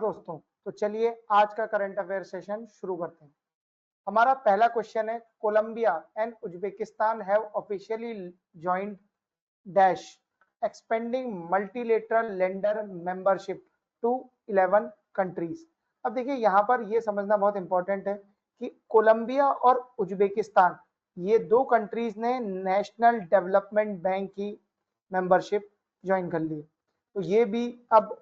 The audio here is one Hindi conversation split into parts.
दोस्तों, तो चलिए आज का करंट अफेयर सेशन शुरू करते हैं। हमारा पहला क्वेश्चन है, Colombia and Uzbekistan have officially joined dash expanding multilateral lender membership to 11 countries. अब देखिए यहाँ पर ये समझना बहुत इंपॉर्टेंट है कि कोलंबिया और उज्बेकिस्तान ये दो कंट्रीज ने नेशनल डेवलपमेंट बैंक की मेंबरशिप ज्वाइन कर ली, तो ये भी अब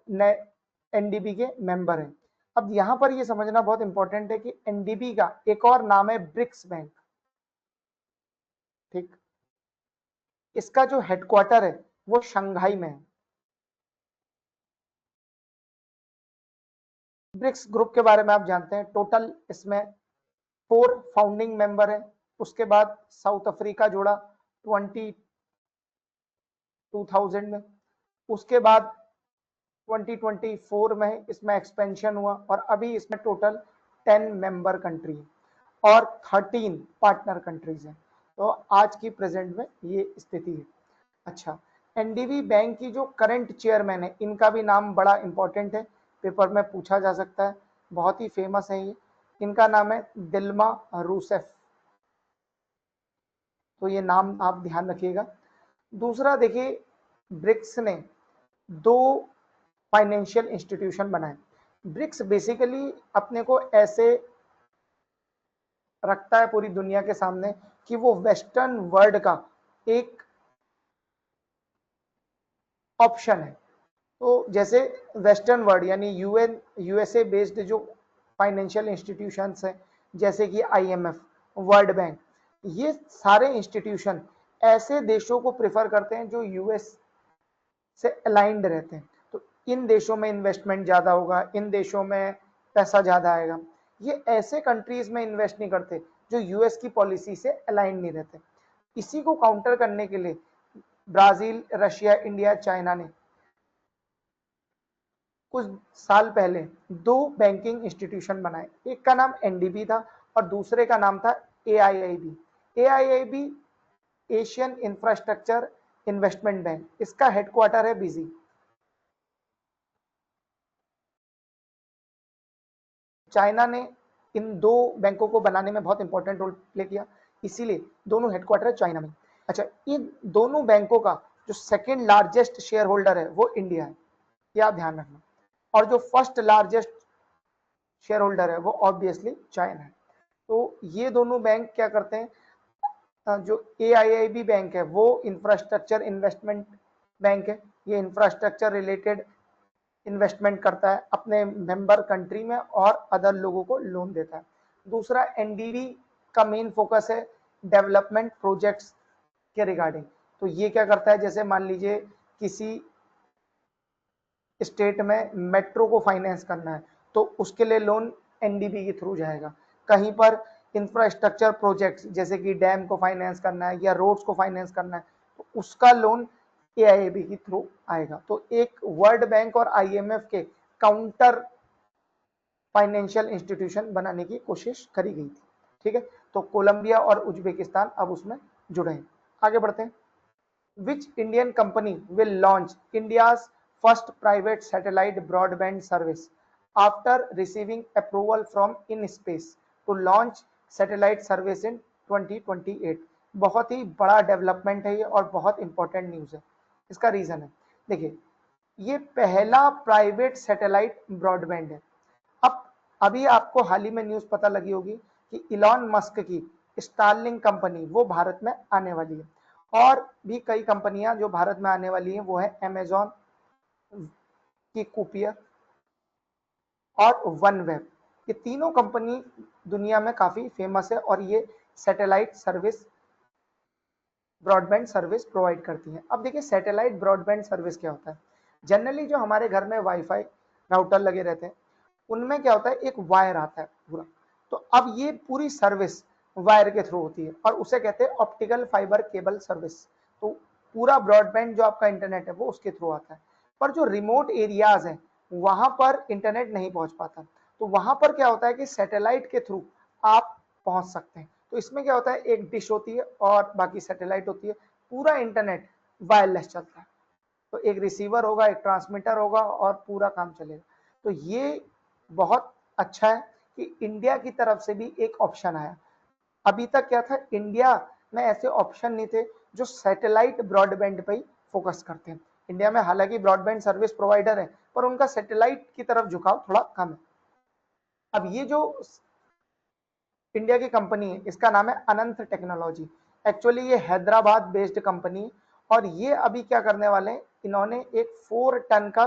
एनडीबी के मेंबर हैं। अब यहां पर ये समझना बहुत इंपॉर्टेंट है कि एनडीबी का एक और नाम है ब्रिक्स बैंक। ठीक, इसका जो हेडक्वार्टर है वो शंघाई में है। ब्रिक्स ग्रुप के बारे में आप जानते हैं, टोटल इसमें 4 फाउंडिंग मेंबर है। उसके बाद साउथ अफ्रीका जोड़ा 2000 में, उसके बाद 2024 में इसमें एक्सपेंशन हुआ और अभी इसमें टोटल 10 मेंबर कंट्री और 13 पार्टनर कंट्रीज हैं। तो आज की प्रेजेंट में ये स्थिति है। अच्छा, एनडीबी बैंक की जो करंट चेयरमैन है, इनका भी नाम बड़ा इंपॉर्टेंट है, पेपर में पूछा जा सकता है, बहुत ही फेमस है ये। इनका नाम है दिल्मा रूसेफ, तो ये नाम आप ध्यान रखिएगा। दूसरा देखिए, ब्रिक्स ने 2 फाइनेंशियल इंस्टीट्यूशन बनाए। ब्रिक्स बेसिकली अपने को ऐसे रखता है पूरी दुनिया के सामने कि वो वेस्टर्न वर्ल्ड का एक ऑप्शन है। तो जैसे वेस्टर्न वर्ल्ड यानी यूएसए बेस्ड जो फाइनेंशियल इंस्टीट्यूशंस हैं, जैसे कि आईएमएफ, वर्ल्ड बैंक, ये सारे इंस्टीट्यूशन ऐसे देशों को प्रेफर करते हैं जो यूएस से अलाइंड रहते हैं। तो इन देशों में इन्वेस्टमेंट ज्यादा होगा, इन देशों में पैसा ज्यादा आएगा। ये ऐसे कंट्रीज में इन्वेस्ट नहीं करते जो यूएस की पॉलिसी से अलाइन नहीं रहते। इसी को काउंटर करने के लिए ब्राजील, रशिया, इंडिया, चाइना ने कुछ साल पहले 2 बैंकिंग इंस्टीट्यूशन बनाए। एक का नाम एनडीबी था और दूसरे का नाम था AIIB. AIIB Asian infrastructure investment bank, इसका हेडक्वार्टर है बीजी। चाइना ने इन 2 बैंकों को बनाने में बहुत इंपॉर्टेंट रोल प्ले किया, इसीलिए दोनों हेडक्वार्टर है चाइना में। अच्छा, इन दोनों बैंकों का जो सेकंड लार्जेस्ट शेयर होल्डर है वो इंडिया है, ये आप ध्यान रखना। और जो फर्स्ट लार्जेस्ट शेयर होल्डर है वो ऑब्वियसली चाइना है। तो ये दोनों बैंक क्या करते हैं, जो एआईआईबी बैंक है वो इंफ्रास्ट्रक्चर इन्वेस्टमेंट बैंक है। ये इंफ्रास्ट्रक्चर रिलेटेड इन्वेस्टमेंट करता है अपने मेंबर कंट्री में और अदर लोगों को लोन देता है। दूसरा, एनडीबी का मेन फोकस है डेवलपमेंट प्रोजेक्ट्स के रिगार्डिंग। तो ये क्या करता है, जैसे मान लीजिए किसी स्टेट में मेट्रो को फाइनेंस करना है तो उसके लिए लोन एनडीबी के थ्रू जाएगा। कहीं पर इंफ्रास्ट्रक्चर प्रोजेक्ट्स जैसे कि डैम को फाइनेंस करना है या रोड्स को फाइनेंस करना है तो उसका लोन एआईबी के थ्रू आएगा। तो एक वर्ल्ड बैंक और आईएमएफ के काउंटर फाइनेंशियल इंस्टीट्यूशन बनाने की कोशिश करी गई थी। ठीक है, तो कोलंबिया और उज्बेकिस्तान अब उसमें जुड़े हैं। आगे बढ़ते हैं। Which Indian company will launch India's first private satellite broadband service after receiving approval from InSpace to launch satellite service in 2028? बहुत ही बड़ा डेवलपमेंट है ये और बहुत इंपॉर्टेंट न्यूज है। इसका रीजन है, देखिए ये पहला प्राइवेट सैटेलाइट ब्रॉडबैंड है। अब अभी आपको हाल ही में न्यूज पता लगी होगी कि इलॉन मस्क की स्टारलिंक कंपनी वो भारत में आने वाली है, और भी कई कंपनियां जो भारत में आने वाली हैं वो है अमेजॉन की कुपियर और वन वेब। ये तीनों कंपनी दुनिया में काफी फेमस है और ये satellite service broadband service provide करती हैं। अब देखिए सैटेलाइट ब्रॉडबैंड सर्विस क्या होता है। जनरली जो हमारे घर में वाईफाई राउटर लगे रहते हैं उनमें क्या होता है, एक वायर आता है पूरा। तो अब ये पूरी सर्विस वायर के थ्रू होती है और उसे कहते हैं ऑप्टिकल फाइबर केबल सर्विस। तो पूरा ब्रॉडबैंड जो आपका इंटरनेट है वो उसके थ्रू आता है। पर जो रिमोट एरियाज हैं वहां पर इंटरनेट नहीं पहुंच पाता, तो वहां पर क्या होता है कि सैटेलाइट के थ्रू आप पहुंच सकते हैं। तो इसमें क्या होता है, एक डिश होती है और बाकी सैटेलाइट होती है, पूरा इंटरनेट वायरलेस चलता है। तो एक रिसीवर होगा, एक ट्रांसमीटर होगा और पूरा काम चलेगा। तो ये बहुत अच्छा है कि इंडिया की तरफ से भी एक ऑप्शन आया। अभी तक क्या था, इंडिया में ऐसे ऑप्शन नहीं थे जो सैटेलाइट ब्रॉडबैंड पे ही फोकस करते हैं। इंडिया में हालांकि ब्रॉडबैंड सर्विस प्रोवाइडर है, पर उनका सैटेलाइट की तरफ झुकाव थोड़ा कम है। अब ये जो इंडिया की कंपनी है, इसका नाम है अनंत टेक्नोलॉजी। एक्चुअली ये हैदराबाद बेस्ड कंपनी है, और ये अभी क्या करने वाले हैं, इन्होंने एक 4 टन का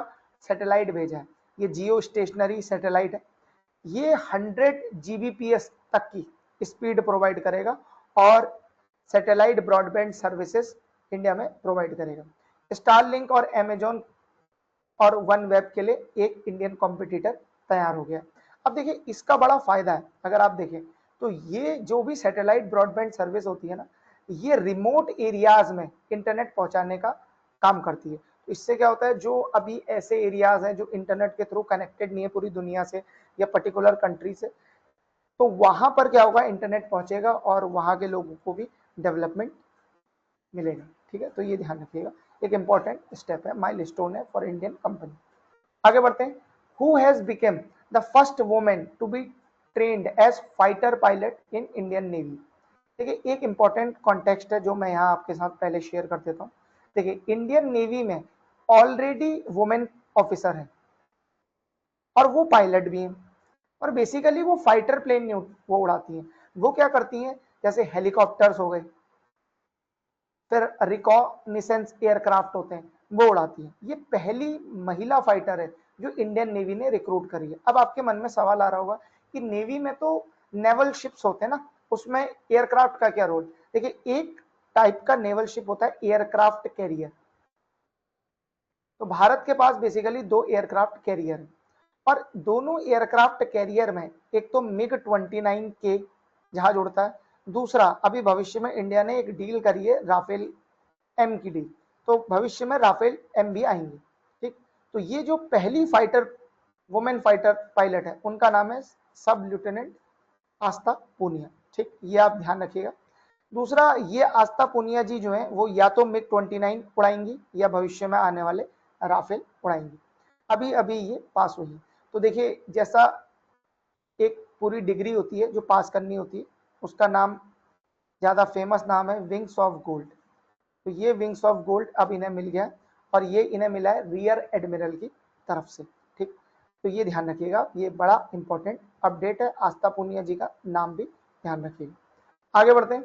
सैटेलाइट भेजा है। ये जियो स्टेशनरी सैटेलाइट है। ये 100 जीबीपीएस तक की स्पीड प्रोवाइड करेगा और सैटेलाइट ब्रॉडबैंड सर्विसेज इंडिया में प्रोवाइड करेगा। स्टारलिंक और अमेजॉन और वन वेब के लिए एक इंडियन कॉम्पिटिटर तैयार हो गया। अब देखिए इसका बड़ा फायदा है, अगर आप देखें तो ये जो भी सैटेलाइट ब्रॉडबैंड सर्विस होती है ना, ये रिमोट एरियाज में इंटरनेट पहुंचाने का काम करती है। तो इससे क्या होता है, जो अभी ऐसे एरियाज हैं जो इंटरनेट के थ्रू कनेक्टेड नहीं है पूरी दुनिया से या पर्टिकुलर कंट्री से, तो वहां पर क्या होगा, इंटरनेट पहुंचेगा और वहां के लोगों को भी डेवलपमेंट मिलेगा। ठीक है, तो ये ध्यान रखिएगा, एक इंपॉर्टेंट स्टेप है, माइलस्टोन है फॉर इंडियन कंपनी। आगे बढ़ते हैं। Who has became the first women to be trained as fighter pilot in Indian navy. देखिए एक इंपॉर्टेंट कॉन्टेक्स्ट है जो मैं यहाँ आपके साथ पहले शेयर कर देता हूँ। देखिए इंडियन नेवी में ऑलरेडी वुमेन ऑफिसर है और वो पायलट भी हैं, और बेसिकली वो फाइटर प्लेन नहीं वो उड़ाती हैं। वो क्या करती हैं, जैसे हेलीकॉप्टर्स हो गए, फिर रिकॉनिसेंस एयरक्राफ्ट होते हैं, वो उड़ाती है। ये पहली महिला फाइटर है जो इंडियन नेवी ने रिक्रूट करी है। अब आपके मन में सवाल आ रहा होगा कि नेवी में तो नेवल शिप्स होते हैं ना, उसमें एयरक्राफ्ट का क्या रोल। देखिए एक टाइप का नेवल शिप होता है एयरक्राफ्ट कैरियर। तो भारत के पास बेसिकली 2 एयरक्राफ्ट कैरियर है, और दोनों एयरक्राफ्ट कैरियर में एक तो मिग 29 के जहाज उड़ता है, दूसरा अभी भविष्य में इंडिया ने एक डील करी है राफेल एम की डील, तो भविष्य में राफेल एम भी आएंगे। ठीक, तो ये जो पहली फाइटर वुमेन फाइटर पायलट है उनका नाम है सब लेफ्टिनेंट आस्था पूनिया। ठीक, ये आप ध्यान रखिएगा। दूसरा, ये आस्था पूनिया जी जो है वो या तो मिग 29 उड़ाएंगी या भविष्य में आने वाले राफेल उड़ाएंगी। अभी अभी ये पास हुई। तो देखिए जैसा एक पूरी डिग्री होती है जो पास करनी होती है, उसका नाम, ज्यादा फेमस नाम है विंग्स ऑफ गोल्ड। तो ये विंग्स ऑफ गोल्ड अब इन्हें मिल गया, और ये इन्हें मिला है रियर एडमिरल की तरफ से। ठीक, तो ये ध्यान रखिएगा, ये बड़ा इंपॉर्टेंट अपडेट है। आस्था पूनिया जी का नाम भी ध्यान रखिएगा। आगे बढ़ते हैं।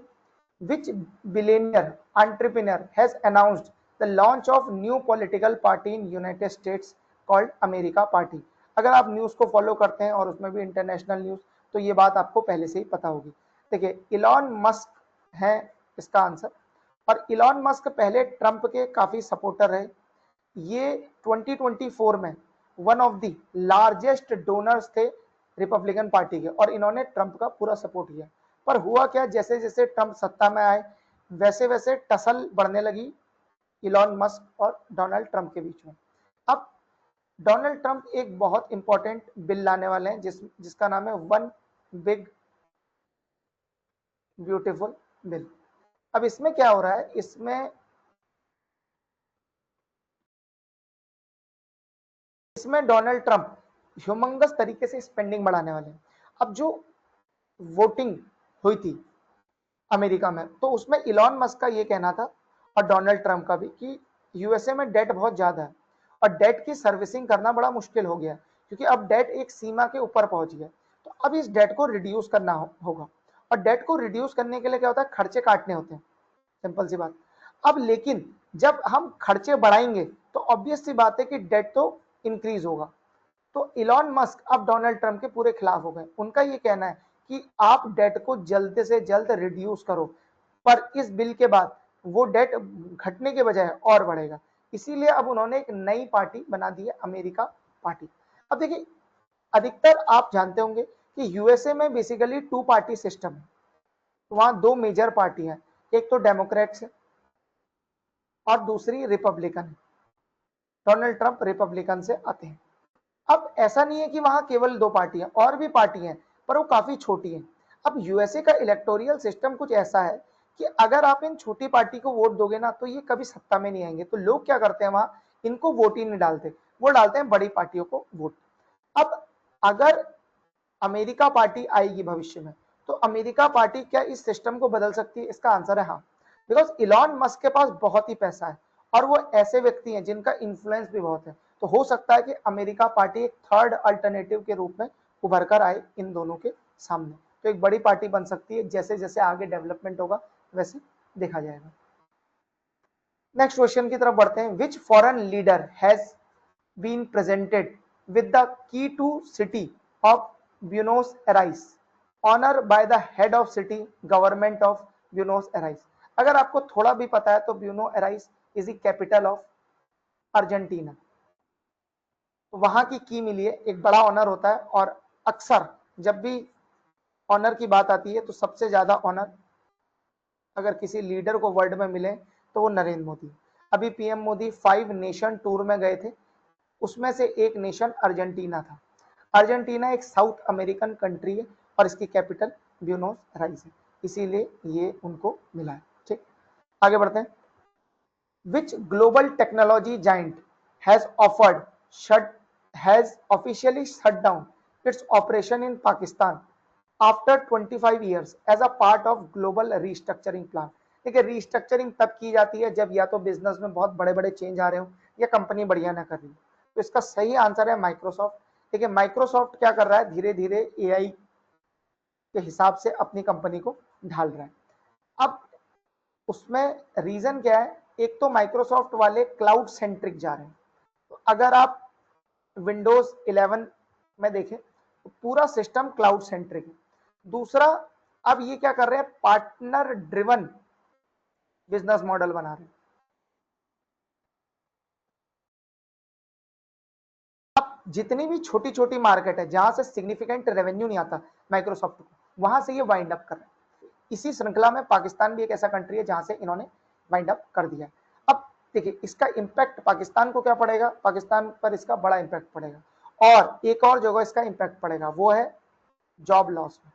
Which billionaire entrepreneur has announced the launch of new political party in United States called America party. अगर आप न्यूज को फॉलो करते हैं और उसमें भी इंटरनेशनल न्यूज, तो ये बात आपको पहले से ही पता होगी। देखिए इलॉन मस्क है इसका आंसर, और इलॉन मस्क पहले ट्रंप के काफी सपोर्टर रहे। ये 2024 में one of the largest donors थे रिपब्लिकन पार्टी के, और इन्होंने ट्रंप का पूरा सपोर्ट किया। पर हुआ क्या, जैसे जैसे ट्रंप सत्ता में आए वैसे वैसे टसल बढ़ने लगी इलॉन मस्क और डोनाल्ड ट्रंप के बीच में। अब डोनाल्ड ट्रंप एक बहुत इंपॉर्टेंट बिल लाने वाले हैं जिसका नाम है वन बिग ब्यूटीफुल बिल। अब इसमें क्या हो रहा है, इसमें डोनाल्ड ट्रंप ह्यूमंगस तरीके से स्पेंडिंग बढ़ाने वाले हैं। अब जो वोटिंग हुई थी अमेरिका में, तो उसमें इलॉन मस्क का ये कहना था और डोनाल्ड ट्रंप का भी कि यूएसए में डेट बहुत ज्यादा है और डेट की सर्विसिंग करना बड़ा मुश्किल हो गया, क्योंकि अब डेट एक सीमा के ऊपर पहुंच गया। तो अब इस डेट को रिड्यूस करना होगा, और डेट को रिड्यूस करने के लिए क्या होता है, खर्चे काटने होते हैं, सिंपल सी बात। अब लेकिन जब हम खर्चे बढ़ाएंगे तो ऑब्वियस सी बात है कि डेट तो इंक्रीज होगा। तो इलॉन मस्क अब डोनाल्ड ट्रंप के पूरे खिलाफ हो गए। उनका ये कहना है कि आप डेट को जल्द से जल्द रिड्यूस करो, पर इस बिल के बाद वो डेट घटने के बजाय और बढ़ेगा। इसीलिए अब उन्होंने एक नई पार्टी बना दी है, अमेरिका पार्टी। अब देखिए अधिकतर आप जानते होंगे कि यूएसए में बेसिकली 2 पार्टी सिस्टम है। तो वहां 2 मेजर पार्टी हैं, एक तो डेमोक्रेट्स है और दूसरी रिपब्लिकन है। डोनाल्ड ट्रंप रिपब्लिकन से आते हैं। अब ऐसा नहीं है कि वहां केवल 2 पार्टियां, और भी पार्टी हैं, पर वो काफी छोटी हैं। अब यूएसए का इलेक्टोरियल सिस्टम कुछ ऐसा है कि अगर आप इन छोटी पार्टी को वोट दोगे ना, तो ये कभी सत्ता में नहीं आएंगे। तो लोग क्या करते हैं, वहां इनको वोट ही नहीं डालते, वो डालते हैं बड़ी पार्टियों को वोट। अब अगर अमेरिका पार्टी आएगी भविष्य में, तो अमेरिका पार्टी क्या इस सिस्टम को बदल सकती है? इसका आंसर है हाँ, बिकॉज इलॉन मस्क के पास बहुत ही पैसा है और वो ऐसे व्यक्ति हैं जिनका इन्फ्लुएंस भी बहुत है। तो हो सकता है कि अमेरिका पार्टी एक थर्ड अल्टरनेटिव के रूप में उभर कर आए इन दोनों के सामने। तो एक बड़ी पार्टी बन सकती है, जैसे जैसे आगे डेवलपमेंट होगा वैसे देखा जाएगा। नेक्स्ट क्वेश्चन की तरफ बढ़ते हैं। Which foreign leader has been presented with the key to city of Buenos Aires honour by the head of city government of Buenos Aires. अगर आपको थोड़ा भी पता है तो Buenos Aires is the capital of Argentina. तो वहां की मिली है, एक बड़ा ऑनर होता है और अक्सर जब भी ऑनर की बात आती है तो सबसे ज्यादा ऑनर अगर किसी लीडर को वर्ल्ड में मिले तो वो नरेंद्र मोदी। अभी पीएम मोदी 5 नेशन टूर में गए थे, उसमें से एक नेशन अर्जेंटीना था। अर्जेंटीना एक साउथ अमेरिकन कंट्री है और इसकी कैपिटल ब्यूनोस आयर्स है, इसीलिए ये उनको मिला है। ठीक, आगे बढ़ते हैं। Which global technology giant has officially shut down its operation in Pakistan after 25 years as a part of global restructuring plan. देखिए, रीस्ट्रक्चरिंग तब की जाती है जब या तो बिजनेस में बहुत बड़े बड़े चेंज आ रहे हो या कंपनी बढ़िया ना कर रही। तो इसका सही आंसर है माइक्रोसॉफ्ट। देखिए, माइक्रोसॉफ्ट क्या कर रहा है, धीरे धीरे एआई के हिसाब से अपनी कंपनी को ढाल रहा है। अब उसमें रीजन क्या है, एक तो माइक्रोसॉफ्ट वाले क्लाउड सेंट्रिक जा रहे हैं। तो अगर आप विंडोज 11 में देखें तो पूरा सिस्टम क्लाउड सेंट्रिक है। दूसरा, अब ये क्या कर रहे हैं, पार्टनर ड्रिवन बिजनेस मॉडल बना रहे हैं। अब जितनी भी छोटी छोटी मार्केट है जहां से सिग्निफिकेंट रेवेन्यू नहीं आता माइक्रोसॉफ्ट को, वहां से ये वाइंड अप कर रहे हैं। इसी श्रृंखला में पाकिस्तान भी एक ऐसा कंट्री है जहां से इन्होंने वाइंड अप कर दिया। अब देखिए, इसका इंपैक्ट पाकिस्तान को क्या पड़ेगा, पाकिस्तान पर इसका बड़ा इंपैक्ट पड़ेगा। और एक और जगह इसका इंपैक्ट पड़ेगा, वो है जॉब लॉस में।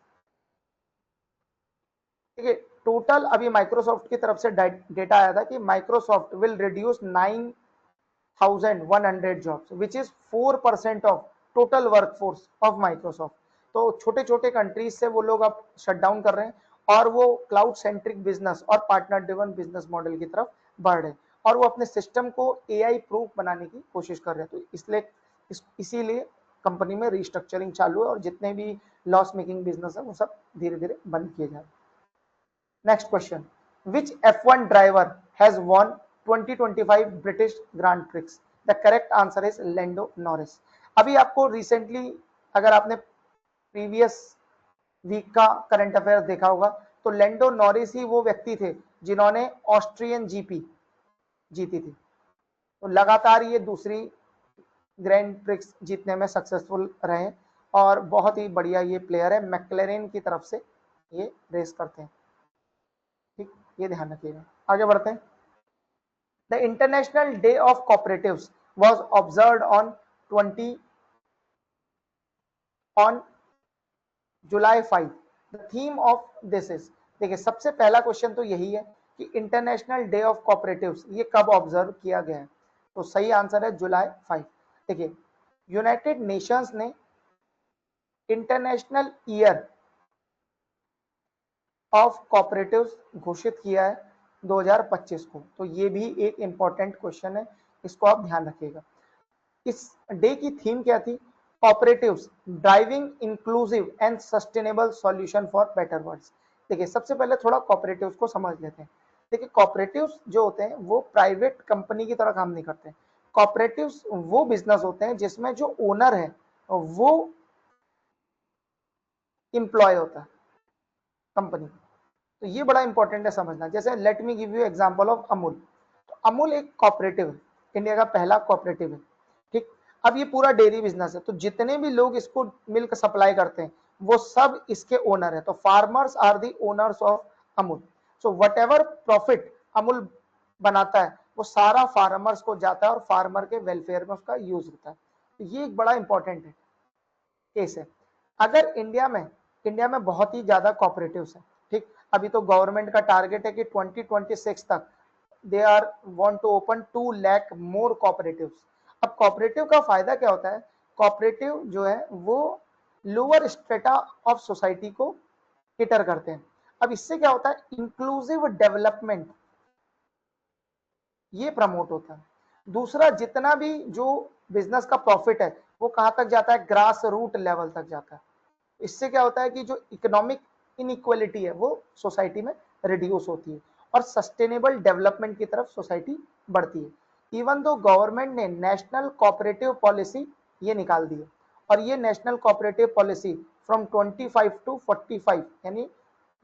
देखिए, टोटल अभी माइक्रोसॉफ्ट की तरफ से डेटा आया था कि Microsoft will reduce 9,100 jobs which is 4% of total workforce of Microsoft. तो छोटे छोटे कंट्रीज से वो लोग अब शट डाउन कर रहे हैं और वो क्लाउड सेंट्रिक बिजनेस और पार्टनर ड्रिवन बिजनेस मॉडल की तरफ बढ़ रहे हैं और वो अपने सिस्टम को एआई प्रूफ बनाने की कोशिश कर रहे हैं। तो इसलिए इसीलिए कंपनी में रिस्ट्रक्चरिंग चालू है और जितने भी लॉस मेकिंग बिजनेस है वो सब धीरे धीरे बंद किए जा रहे हैं। Next question. Which F1 driver has won 2025 British Grand Prix? The correct answer is Lando Norris. अभी आपको रिसेंटली, अगर आपने प्रीवियस वीक का करंट अफेयर देखा होगा, तो लैंडो नॉरिस ही वो व्यक्ति थे जिन्होंने ऑस्ट्रियन जीपी जीती थी। तो लगातार ये दूसरी ग्रैंड प्रिक्स जीतने में सक्सेसफुल रहे और बहुत ही बढ़िया ये प्लेयर है। मैक्लेरेन की तरफ से ये रेस करते हैं। ठीक, ये ध्यान रखिएगा। आगे बढ़ते हैं। The international day of cooperatives was observed on July 5। The theme of this is, देखिए सबसे पहला क्वेश्चन तो यही है कि इंटरनेशनल डे ऑफ कोऑपरेटिव्स ये कब ऑब्जर्व किया गया है। तो सही आंसर है जुलाई 5। देखिए, यूनाइटेड नेशंस ने इंटरनेशनल ईयर ऑफ कोऑपरेटिव्स घोषित किया है 2025 को। तो ये भी एक इंपॉर्टेंट क्वेश्चन है, इसको आप ध्यान रखिएगा। इस डे की थीम क्या थी, cooperatives driving inclusive and sustainable solution for better world. देखिए, सबसे पहले थोड़ा कोऑपरेटिव्स को समझ लेते हैं। देखिए, कोऑपरेटिव्स जो होते हैं वो प्राइवेट कंपनी की तरह काम नहीं करते हैं। कोऑपरेटिव्स वो बिजनेस होते हैं जिसमें जो ओनर है वो इंप्लॉय होता है कंपनी। तो ये बड़ा इंपॉर्टेंट है समझना। जैसे let me give you example of Amul. तो अमूल एक कोऑपरेटिव है, इंडिया का पहला कोऑपरेटिव है। ठीक, अब ये पूरा डेयरी बिजनेस है, तो जितने भी लोग इसको मिल्क सप्लाई करते हैं वो सब इसके ओनर है। तो farmers are the owners of Amul. So whatever profit Amul बनाता है वो सारा फार्मर्स को जाता है और फार्मर के वेलफेयर में उसका यूज होता है। तो ये एक बड़ा इंपॉर्टेंट है केस है। अगर इंडिया में बहुत ही ज्यादा कोऑपरेटिव्स है। ठीक, अभी तो गवर्नमेंट का टारगेट है कि 2026 तक they are want to open 2 lakh more cooperatives. अब कोऑपरेटिव का फायदा क्या होता है कोऑपरेटिव जो है वो लोअर स्ट्रेटा ऑफ सोसाइटी को केटर करते हैं। अब इससे क्या होता है, इंक्लूसिव डेवलपमेंट ये प्रमोट होता है। दूसरा, जितना भी जो बिजनेस का प्रॉफिट है वो कहां तक जाता है, ग्रास रूट लेवल तक जाता है। इससे क्या होता है कि जो इकोनॉमिक इनइक्वालिटी है वो सोसाइटी में रिड्यूस होती है और सस्टेनेबल डेवलपमेंट की तरफ सोसाइटी बढ़ती है। इवन दो गवर्नमेंट ने नेशनल कोऑपरेटिव पॉलिसी ये निकाल दी है, और ये national cooperative policy from 25 to 45 यानी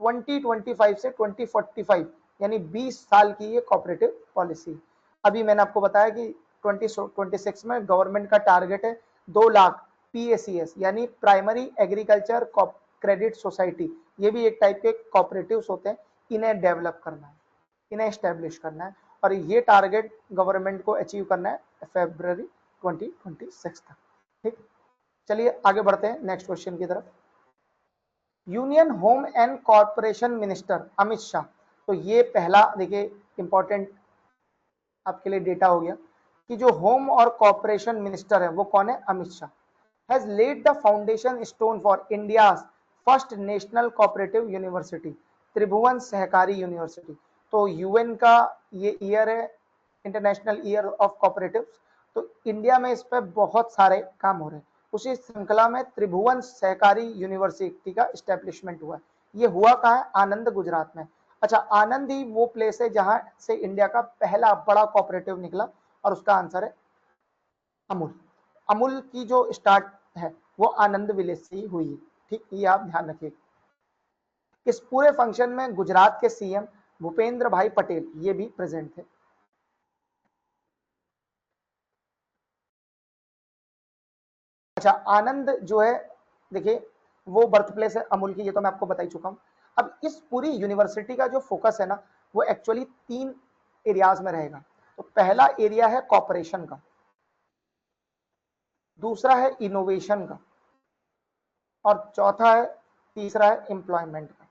2025 से 2045 यानी 20 साल की ये कोऑपरेटिव पॉलिसी। अभी मैंने आपको बताया कि 2026 में गवर्नमेंट का टारगेट है 2 लाख PACS यानी प्राइमरी एग्रीकल्चर क्रेडिट सोसाइटी, ये भी एक टाइप के कोऑपरेटिव्स होते हैं, इन्हें डेवलप करना है, इन्हें एस्टेब्लिश करना है, और ये टारगेट गवर्नमेंट को अचीव करना है February 2026 तक। ठीक, चलिए आगे बढ़ते हैं नेक्स्ट क्वेश्चन की तरफ। Union home and corporation minister Amit Shah, तो ये पहला देखिए इंपॉर्टेंट आपके लिए डेटा हो गया कि जो होम और कॉर्पोरेशन मिनिस्टर है वो कौन है, Amit Shah. has laid the foundation stone for India's first national cooperative university, त्रिभुवन सहकारी यूनिवर्सिटी। तो यूएन का ये ईयर है, इंटरनेशनल ईयर ऑफ कोऑपरेटिव्स, तो इंडिया में इस पर बहुत सारे काम हो रहे हैं। उसी श्रृंखला में त्रिभुवन सहकारी यूनिवर्सिटी का स्टैब्लिशमेंट हुआ है। ये हुआ कहाँ है, आनंद गुजरात में। अच्छा, आनंद ही वो प्लेस है जहां से इंडिया का पहला बड़ा कोऑपरेटिव निकला, और उसका आंसर है अमूल। अमूल की जो स्टार्ट है वो आनंद विलेज से ही हुई है। ठीक, ये आप ध्यान रखिए। इस पूरे फंक्शन में गुजरात के CM भूपेंद्र भाई पटेल ये भी प्रेजेंट थे। अच्छा, आनंद जो है देखिए वो बर्थ प्लेस है अमूल की, ये तो मैं आपको बता ही चुका हूं। अब इस पूरी यूनिवर्सिटी का जो फोकस है ना वो एक्चुअली 3 एरियाज में रहेगा। तो पहला एरिया है कॉर्पोरेशन का, दूसरा है इनोवेशन का, और चौथा है तीसरा है एम्प्लॉयमेंट का।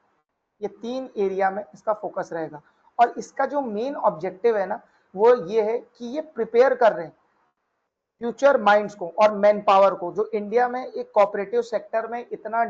ये 3 एरिया में इसका फोकस रहेगा, और इसका जो मेन ऑब्जेक्टिव है ना वो ये है कि ये प्रिपेयर कर रहे हैं फ्यूचर माइंड्स को और मैन पावर को, जो इंडिया में एक कोऑपरेटिव सेक्टर में इतना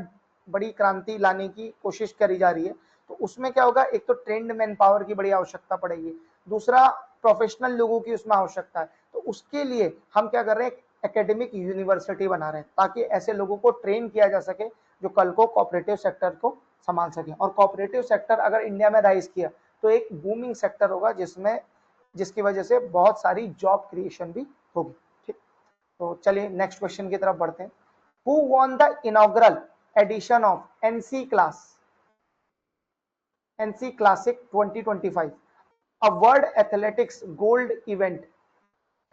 बड़ी क्रांति लाने की कोशिश करी जा रही है। तो उसमें क्या होगा, एक तो ट्रेंड मैन पावर की बड़ी आवश्यकता पड़ेगी, दूसरा प्रोफेशनल लोगों की उसमें आवश्यकता है। तो उसके लिए हम क्या कर रहे हैं, एकेडमिक यूनिवर्सिटी बना रहे हैं ताकि ऐसे लोगों को ट्रेन किया जा सके जो कल को कोऑपरेटिव सेक्टर को संभाल सके। और कोऑपरेटिव सेक्टर अगर इंडिया में राइज किया तो एक बूमिंग सेक्टर होगा जिसकी वजह से बहुत सारी जॉब क्रिएशन भी होगी। ठीक, तो चलिए नेक्स्ट क्वेश्चन की तरफ बढ़ते हैं। Who won the inaugural edition of NC classic 2025, a world athletics gold event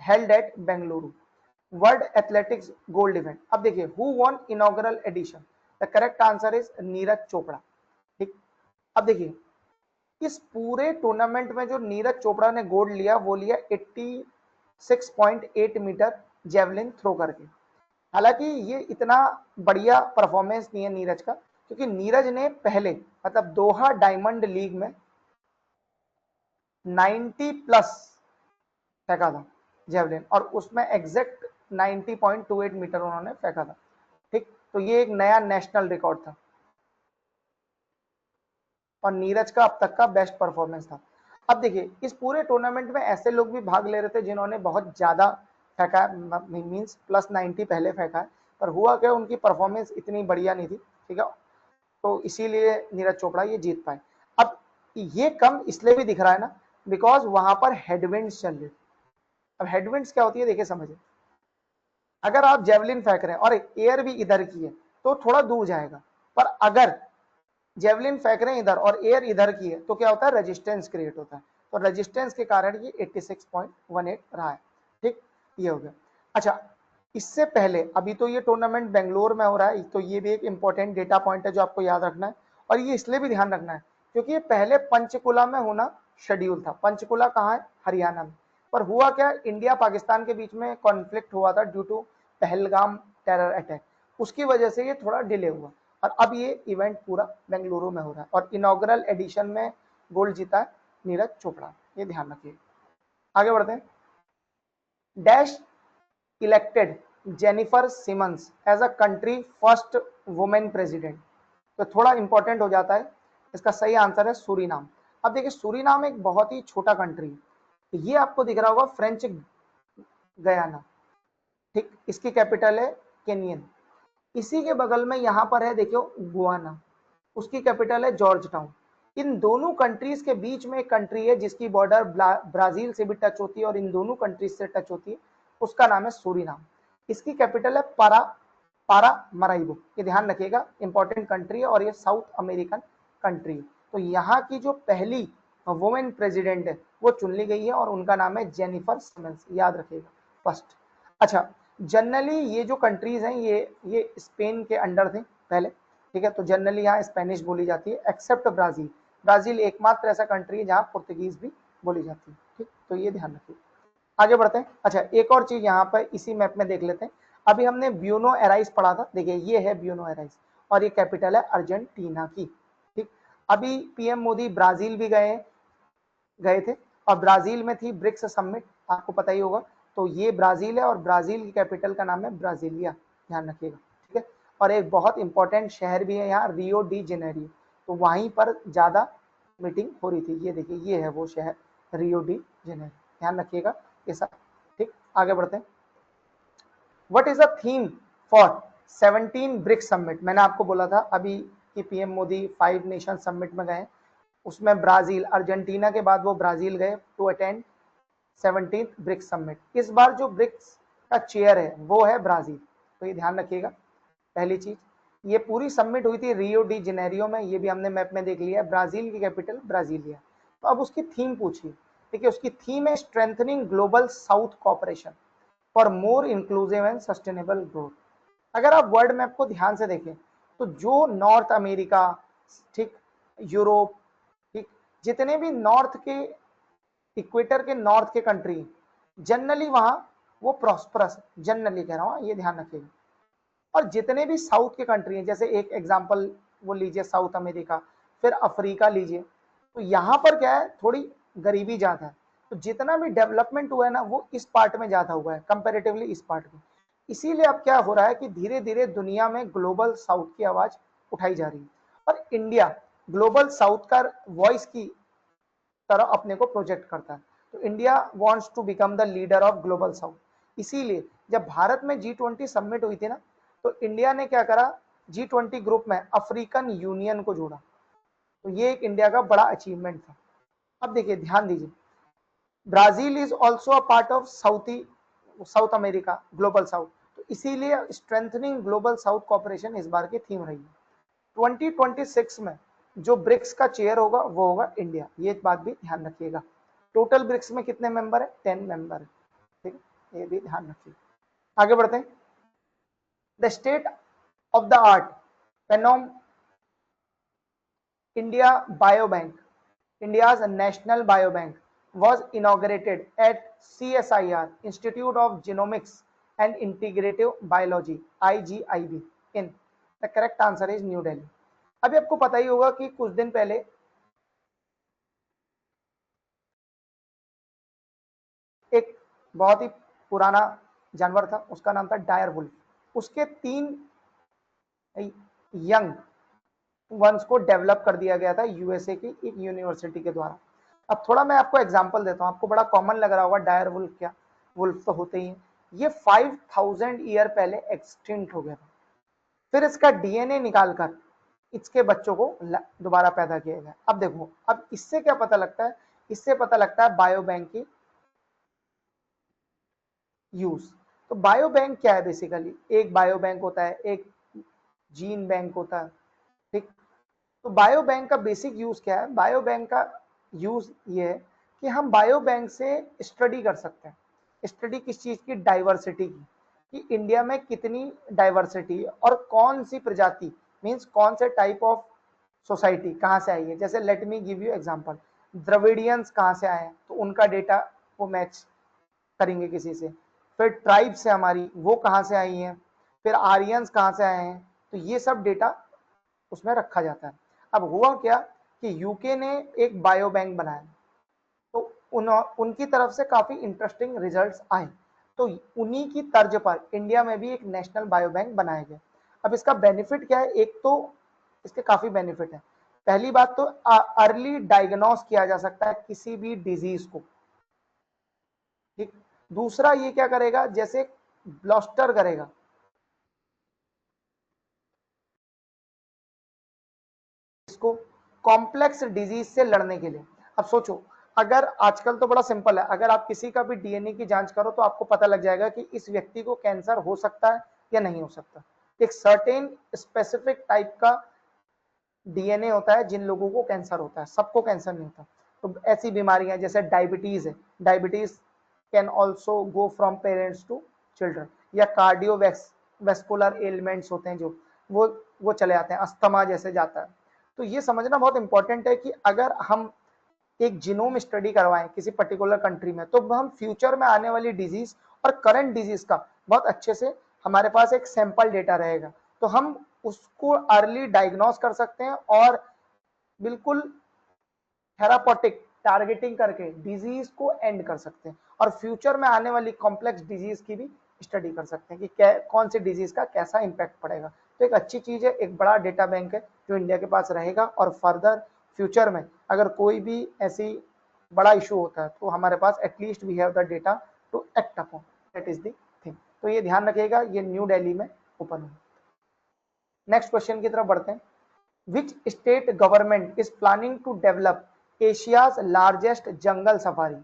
held at Bengaluru, world athletics gold event. अब देखिए who won inaugural edition, the correct answer is Neeraj Chopra. ठीक, अब देखिए इस पूरे टूर्नामेंट में जो नीरज चोपड़ा ने गोल्ड लिया वो लिया 86.8 मीटर जेवलिन थ्रो करके। हालांकि ये इतना बढ़िया परफॉर्मेंस नहीं है नीरज का, क्योंकि नीरज ने पहले मतलब दोहा डायमंड लीग में 90 प्लस फेंका था जेवलिन, और उसमें एग्जैक्ट 90.28 मीटर उन्होंने फेंका था। ठीक, तो ये एक नया नेशनल रिकॉर्ड था और नीरज का अब तक का बेस्ट परफॉर्मेंस था। अब देखिए इस पूरे टूर्नामेंट में ऐसे लोग भी भाग ले रहे थे जिन्होंने बहुत ज्यादा फेंका है, मींस प्लस 90 पहले फेंका है, पर हुआ क्या उनकी परफॉर्मेंस इतनी बढ़िया नहीं थी। ठीक है, तो इसीलिए नीरज चोपड़ा ये जीत पाए। अब ये कम इसलिए भी दिख रहा है ना बिकॉज वहां पर हेडविंड्स चल रहे। अब हेडविंड्स क्या होती है देखिए समझे, अगर आप जेवलिन फेंक रहे हैं और एयर भी इधर की है तो थोड़ा दूर जाएगा, पर अगर जेवलिन फेंक रहे हैं इधर और एयर इधर की है तो क्या होता है, रेजिस्टेंस क्रिएट होता है। तो रेजिस्टेंस के कारण ये 86.18 रहा है। ठीक, ये हो गया। अच्छा, इससे पहले अभी तो ये टूर्नामेंट बेंगलोर में हो रहा है, तो ये भी एक इंपॉर्टेंट डेटा पॉइंट है जो आपको याद रखना है, और ये इसलिए भी ध्यान रखना है क्योंकि ये पहले पंचकुला में होना शेड्यूल था। पंचकुला कहाँ है, हरियाणा में, पर हुआ क्या, इंडिया पाकिस्तान के बीच में कॉन्फ्लिक्ट हुआ था due to Pahalgam terror attack, उसकी वजह से ये थोड़ा डिले हुआ, और अब ये इवेंट पूरा बेंगलुरु में हो रहा है, और इनॉग्रल एडिशन में गोल्ड जीता है नीरज चोपड़ा, ये ध्यान रखिए। आगे बढ़ते हैं। Dash elected Jennifer Simmons as a country first women president. तो थोड़ा इंपॉर्टेंट हो जाता है, इसका सही आंसर है सूरीनाम। अब देखिए सूरीनाम एक बहुत ही छोटा कंट्री है, ये आपको दिख रहा होगा फ्रेंच गयाना, ठीक, इसकी कैपिटल है केनियन। इसी के बगल में यहाँ पर है देखियो गुआना, उसकी कैपिटल है जॉर्ज टाउन। इन दोनों कंट्रीज के बीच में एक कंट्री है जिसकी बॉर्डर ब्राजील से भी टच होती है और इन दोनों कंट्रीज से टच होती है, उसका नाम है सूरीनाम। इसकी कैपिटल है पारामाराइबो, ये ध्यान रखिएगा, इंपॉर्टेंट कंट्री है और ये साउथ अमेरिकन कंट्री है। तो यहाँ की जो पहली वुमेन प्रेसिडेंट है वो चुन ली गई है और उनका नाम है जेनिफर सिमंस, याद रखिएगा फर्स्ट। अच्छा, जनरली ये जो कंट्रीज हैं ये स्पेन के अंडर थे पहले, ठीक है, तो जनरली यहाँ स्पेनिश बोली जाती है एक्सेप्ट ब्राजील। ब्राजील एकमात्र ऐसा कंट्री है जहाँ पुर्तगीज भी बोली जाती है, ठीक, तो ये ध्यान रखिए। आगे बढ़ते हैं। अच्छा, एक और चीज यहाँ पर इसी मैप में देख लेते हैं। अभी हमने ब्यूनो एराइस पढ़ा था, देखिए ये है ब्यूनो एराइस और ये कैपिटल है अर्जेंटीना की, ठीक। अभी पीएम मोदी ब्राजील भी गए थे और ब्राजील में थी ब्रिक्स समिट, आपको पता ही होगा। तो ये ब्राजील है और ब्राजील की कैपिटल का नाम है ब्राजीलिया, ध्यान रखिएगा, ठीक है। और एक बहुत इंपॉर्टेंट शहर भी है यहाँ, रियो डी जेनेरियो, तो वहीं पर ज्यादा मीटिंग हो रही थी। ये देखिए ये है वो शहर रियो डी जेनेरियो, ध्यान रखिएगा ये सब, ठीक। आगे बढ़ते हैं। What is the theme for 17 BRICS summit? मैंने आपको बोला था अभी कि पीएम मोदी 5 नेशन समिट में गए, उसमें ब्राजील, अर्जेंटीना के बाद वो ब्राजील गए to attend 17th BRICS summit. इस बार जो ब्रिक्स का चेयर है वो है ब्राजील, तो ये ध्यान रखिएगा पहली चीज। ये पूरी समिट हुई थी रियो डी जेनेरियो में, ये भी हमने मैप में देख लिया है, ब्राजील की कैपिटल ब्राजीलिया। तो अब उसकी थीम पूछिए, देखिए उसकी थीम है strengthening global south corporation for more inclusive and sustainable growth. अगर आप वर्ल्ड मैप को ध्यान से देखें तो जो नॉर्थ अमेरिका, ठीक, यूरोप, ठीक, जितने भी नॉर्थ के इक्वेटर के नॉर्थ के कंट्री जनरली वहां वो प्रॉस्परस, जनरली कह रहा हूं, ये ध्यान रखिएगा। और जितने भी साउथ के कंट्री हैं, जैसे एक एग्जांपल वो लीजिए साउथ अमेरिका, फिर अफ्रीका लीजिए, तो यहाँ पर क्या है, थोड़ी गरीबी ज्यादा है, तो जितना भी डेवलपमेंट हुआ है ना वो इस पार्ट में ज्यादा हुआ है कंपेरेटिवली इस पार्ट में। इसीलिए अब क्या हो रहा है कि धीरे धीरे दुनिया में ग्लोबल साउथ की आवाज उठाई जा रही है और इंडिया ग्लोबल साउथ का वॉइस की तरह अपने को प्रोजेक्ट करता है। तो India wants to become the leader of global south. इसीलिए जब भारत में G20 समिट हुई थी ना, तो इंडिया ने क्या करा, G20 ग्रुप में अफ्रीकन यूनियन को जोड़ा, तो ये एक इंडिया का बड़ा अचीवमेंट था। अब देखिए ध्यान दीजिए, Brazil is also a part of south America global south, तो इसीलिए स्ट्रेंथनिंग ग्लोबल साउथ कॉपरेशन इस बार की थीम रही है। 2026 में जो ब्रिक्स का चेयर होगा वो होगा इंडिया, ये बात भी ध्यान रखिएगा। टोटल ब्रिक्स में कितने मेंबर है? 10 मेंबर है, ठीक है, ये भी ध्यान रखिए। आगे बढ़ते हैं। The state of the art phenome India biobank, India's national biobank was inaugurated at CSIR Institute of Genomics and Integrative Biology IGIB in, the correct answer is New Delhi। अभी आपको पता ही होगा कि कुछ दिन पहले एक बहुत ही पुराना जानवर था, उसका नाम था डायर वुल्फ, उसके 3 यंग वंस को डेवलप कर दिया गया था यूएसए की एक यूनिवर्सिटी के द्वारा। अब थोड़ा मैं आपको एग्जांपल देता हूं, आपको बड़ा कॉमन लग रहा होगा डायर वुल्फ, क्या वुल्फ तो होते ही हैं। ये 5000 ईयर पहले एक्सटिंक्ट हो गया था, फिर इसका डीएनए निकालकर इसके बच्चों को दोबारा पैदा किया गया। अब देखो, अब इससे क्या पता लगता है, इससे पता लगता है बायोबैंक की यूज। तो बायोबैंक क्या है, बेसिकली एक बायोबैंक होता है, एक जीन बैंक होता है, ठीक। तो बायोबैंक का बेसिक यूज क्या है, बायोबैंक का यूज ये है कि हम बायोबैंक से स्टडी कर सकते हैं। स्टडी किस चीज की? डाइवर्सिटी की, कि इंडिया में कितनी डाइवर्सिटी है और कौन सी प्रजाति, मींस कौन से टाइप ऑफ सोसाइटी कहाँ से आई है। जैसे let me give you example, Dravidians कहाँ से आए हैं, तो उनका डेटा वो मैच करेंगे किसी से। फिर ट्राइब्स से हमारी वो कहाँ से आई हैं, फिर आर्यंस कहाँ से आए हैं, तो ये सब डेटा उसमें रखा जाता है। अब हुआ क्या कि यूके ने एक बायो बैंक बनाया, तो उनकी तरफ से काफी इंटरेस्टिंग रिजल्ट्स आए। तो उन्हीं की तर्ज पर इंडिया में भी एक नेशनल बायो बैंक बनाया गया। अब इसका बेनिफिट क्या है, एक तो इसके काफी बेनिफिट है। पहली बात तो अर्ली डायग्नोस किया जा सकता है किसी भी डिजीज को, ठीक। दूसरा ये क्या करेगा, जैसे ब्लॉस्टर करेगा, इसको कॉम्प्लेक्स डिजीज से लड़ने के लिए। अब सोचो, अगर आजकल तो बड़ा सिंपल है, अगर आप किसी का भी डीएनए की जांच करो तो आपको पता लग जाएगा कि इस व्यक्ति को कैंसर हो सकता है या नहीं हो सकता। एक सर्टेन स्पेसिफिक टाइप का डीएनए होता है जिन लोगों को कैंसर होता है, सबको कैंसर नहीं होता। तो ऐसी बीमारियां जैसे डायबिटीज है, diabetes can also go from parents to children, या कार्डियोवैस्कुलर एलिमेंट्स होते हैं जो वो चले आते हैं, अस्थमा जैसे जाता है। तो ये समझना बहुत इंपॉर्टेंट है कि अगर हम एक जीनोम स्टडी करवाएं किसी पर्टिकुलर कंट्री में, तो हम फ्यूचर में आने वाली डिजीज और करंट डिजीज का बहुत अच्छे से हमारे पास एक सैंपल डेटा रहेगा, तो हम उसको अर्ली डायग्नोस कर सकते हैं और बिल्कुल थेरापॉटिक टारगेटिंग करके डिजीज को एंड कर सकते हैं, और फ्यूचर में आने वाली कॉम्प्लेक्स डिजीज की भी स्टडी कर सकते हैं कि कौन सी डिजीज का कैसा इंपैक्ट पड़ेगा। तो एक अच्छी चीज है, एक बड़ा डेटा बैंक है जो इंडिया के पास रहेगा, और फर्दर फ्यूचर में अगर कोई भी ऐसी बड़ा इशू होता है तो हमारे पास at least we have the data to act upon, that is the thing. तो ये ध्यान रखिएगा, ये न्यू दिल्ली में ओपन हुआ। नेक्स्ट क्वेश्चन की तरफ बढ़ते हैं। Which state government is planning to develop Asia's largest jungle safari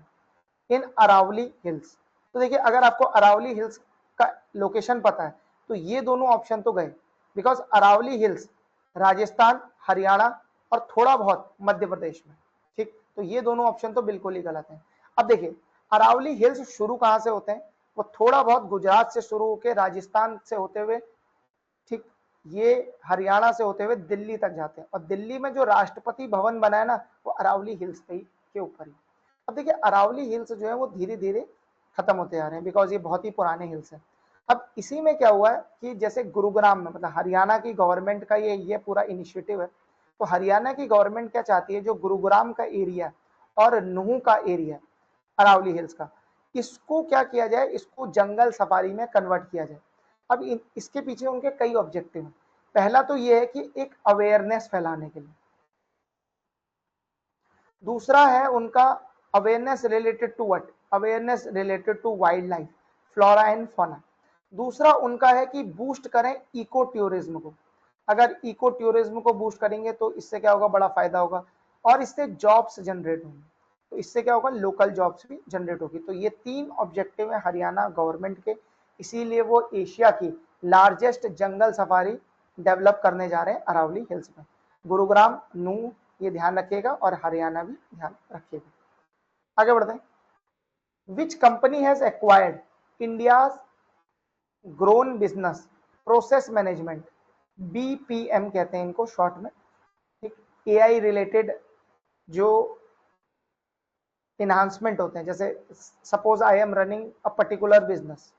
in Aravalli Hills? तो देखिए, अगर आपको अरावली हिल्स का लोकेशन पता है तो ये दोनों ऑप्शन तो गए, बिकॉज अरावली हिल्स राजस्थान, हरियाणा और थोड़ा बहुत मध्य प्रदेश में, ठीक। तो ये दोनों ऑप्शन तो बिल्कुल ही गलत हैं। अब देखिए, अरावली हिल्स शुरू कहां से होते हैं, वो थोड़ा बहुत गुजरात से शुरू होकर राजस्थान से होते हुए, ठीक, ये हरियाणा से होते हुए दिल्ली तक जाते हैं, और दिल्ली में जो राष्ट्रपति भवन बना है ना, वो अरावली हिल्स के ऊपर ही। अब देखिए, अरावली हिल्स जो है वो धीरे धीरे खत्म होते जा रहे हैं, बिकॉज ये बहुत ही पुराने हिल्स हैं। अब इसी में क्या हुआ है कि जैसे गुरुग्राम में, मतलब हरियाणा की गवर्नमेंट का ये पूरा इनिशिएटिव है, तो हरियाणा की गवर्नमेंट क्या चाहती है, जो गुरुग्राम का एरिया और नूह का एरिया, अरावली हिल्स का, इसको क्या किया जाए, इसको जंगल सफारी में कन्वर्ट किया जाए। अब इसके पीछे उनके कई ऑब्जेक्टिव हैं। पहला तो ये है कि एक अवेयरनेस फैलाने के लिए, दूसरा है उनका awareness related to what, awareness related to wildlife, flora and fauna. दूसरा उनका है कि बूस्ट करें इको टूरिज्म को। अगर इको टूरिज्म को बूस्ट करेंगे तो इससे क्या होगा, बड़ा फायदा होगा, और इससे जॉब्स जनरेट होंगे, तो इससे क्या होगा, लोकल जॉब्स भी जनरेट होगी। तो ये तीन ऑब्जेक्टिव है हरियाणा गवर्नमेंट के, इसीलिए वो एशिया की लार्जेस्ट जंगल सफारी डेवलप करने जा रहे हैं अरावली हिल्स में। गुरुग्राम, नूह, ये ध्यान रखिएगा, और हरियाणा भी ध्यान रखिएगा। आगे बढ़ते हैं। Which company has acquired India grown business process management, BPM कहते हैं इनको शॉर्ट में, ठीक। एआई रिलेटेड जो इन्हांसमेंट होते हैं, जैसे suppose I am running a particular business,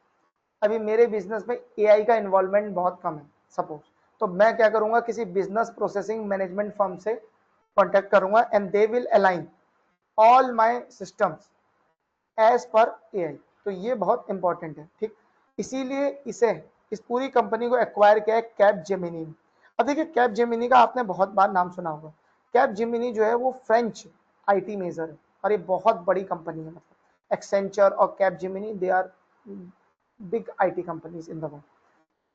अभी मेरे बिजनेस में एआई का इन्वॉल्वमेंट बहुत कम है सपोज, तो मैं क्या करूंगा, किसी बिजनेस प्रोसेसिंग मैनेजमेंट फर्म से कॉन्टेक्ट करूंगा, and they will align all my systems as per AI. तो ये बहुत इंपॉर्टेंट है, ठीक। इसीलिए इस पूरी कंपनी को एक्वायर किया है कैप जेमिनी। अब देखिए, कैप जेमिनी का आपने बहुत बार नाम सुना होगा। कैप जेमिनी जो है वो फ्रेंच आईटी मेजर है, और ये बहुत बड़ी कंपनी है, मतलब एक्सेंचर और Capgemini, they are big IT companies in the world.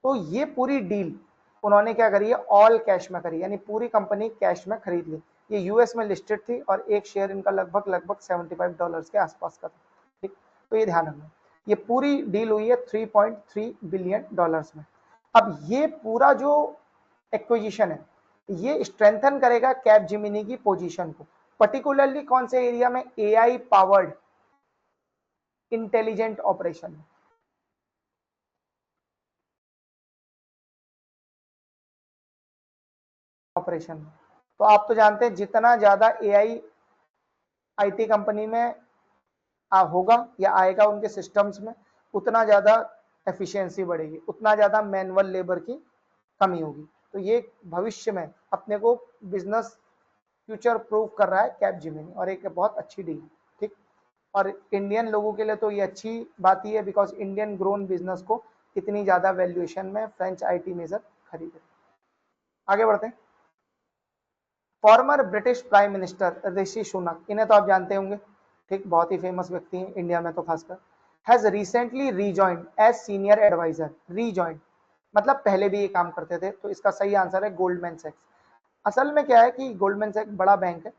तो ये पूरी डील उन्होंने क्या करी है, ऑल कैश में करी, यानी पूरी कंपनी कैश में खरीद ली। ये यूएस में लिस्टेड थी, और एक शेयर इनका लगभग $75 के आसपास का था, ठीक। तो ये ध्यान रखना, ये पूरी डील हुई है $3.3 बिलियन में। अब ये पूरा जो एक्विजिशन है, ये स्ट्रेंथन करेगा कैप जिमिनी की पोजीशन को, पर्टिकुलरली कौन से एरिया में, AI powered intelligent operation operation. तो आप तो जानते हैं, जितना ज्यादा एआई आईटी कंपनी में होगा या आएगा उनके सिस्टम्स में, उतना ज्यादा एफिशिएंसी बढ़ेगी, उतना ज्यादा मैनुअल लेबर की कमी होगी। तो ये भविष्य में अपने को बिजनेस फ्यूचर प्रूफ कर रहा है कैप जिमिनी, और एक बहुत अच्छी डील, ठीक। और इंडियन लोगों के लिए तो ये अच्छी बात ही है, बिकॉज इंडियन ग्रोन बिजनेस को इतनी ज्यादा वैल्यूएशन में फ्रेंच आईटी मेजर खरीद रहे। आगे बढ़ते हैं। Farmer British prime minister Rishi Sunak, इन्हें तो आप जानते होंगे, ठीक, बहुत ही फेमस व्यक्ति हैं इंडिया में तो खासकर, has recently rejoined as senior advisor. Rejoined मतलब पहले भी ये काम करते थे, तो इसका सही आंसर है गोल्डमैन सैक्स। असल में क्या है कि गोल्डमैन सैक्स बड़ा बैंक है,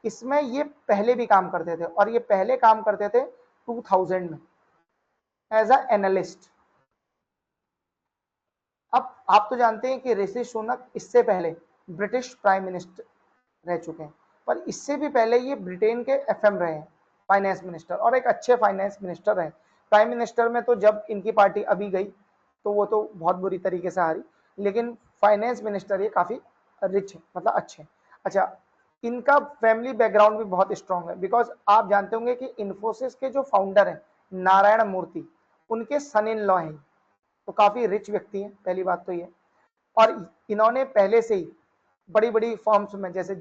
इसमें ये पहले भी काम करते थे, और ये पहले काम करते थे 2000 में एज अ एनालिस्ट। अब आप तो जानते हैं कि ऋषि सुनक इससे पहले ब्रिटिश प्राइम मिनिस्टर रह चुके हैं, पर इससे भी पहले ये ब्रिटेन के एफएम रहे हैं, फाइनेंस मिनिस्टर, और एक अच्छे फाइनेंस मिनिस्टर रहे। प्राइम मिनिस्टर में तो जब इनकी पार्टी अभी गई तो वो तो बहुत बुरी तरीके से हारी, लेकिन फाइनेंस मिनिस्टर ये काफी रिच है, मतलब अच्छे। अच्छा, इनका फैमिली बैकग्राउंड भी बहुत स्ट्रांग है, बिकॉज आप जानते होंगे कि इन्फोसिस के जो फाउंडर हैं नारायण मूर्ति, उनके सन इन लॉ हैं, तो काफी रिच व्यक्ति हैं, पहली बात तो ये। और इन्होंने पहले से ही बड़ी बड़ी फर्म्स में, जैसे